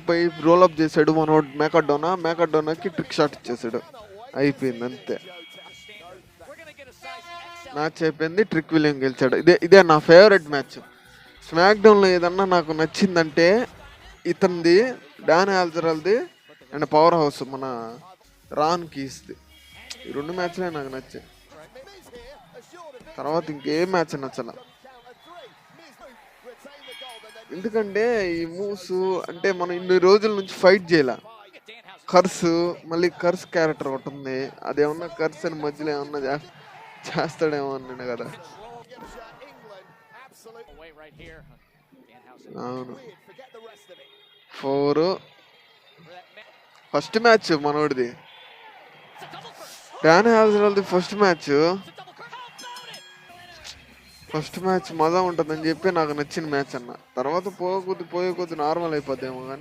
పోయి role up చేశాడు మనోడు మేకడోనాకి ట్రిక్ షాట్ ఇచ్చేసాడు, అయిపోయింది అంతే. మ్యాచ్ అయిపోయింది, ట్రిక్ విలియం గెలిచాడు. ఇదే నా ఫేవరెట్ మ్యాచ్. స్మాక్ డౌన్లో ఏదన్నా నాకు నచ్చిందంటే ఇతనిది, డాన్ ఆల్జరల్ది అండ్ పవర్ హౌస్ మన రాన్ కీస్ది. ఈ 2 మ్యాచ్లే నాకు నచ్చాయి. తర్వాత ఇంకేం మ్యాచ్ నచ్చల. ఎందుకంటే ఈ మూవ్స్ అంటే మనం ఇన్ని రోజుల నుంచి ఫైట్ చేయాల. మళ్ళీ కర్స్ క్యారెక్టర్ ఒకటి ఉంది, అదేమన్నా కర్స్ అని మధ్యలో ఏమన్నా చేస్తాడేమో అన్నాడు కదా. అవును, 4 ఫస్ట్ మ్యాచ్ మనోడిది, డాన్ హాల్జరల్ది ఫస్ట్ మ్యాచ్ మజా ఉంటుందని చెప్పి నాకు నచ్చిన మ్యాచ్ అన్న. తర్వాత పోయే కొద్ది నార్మల్ అయిపోద్దేమో కానీ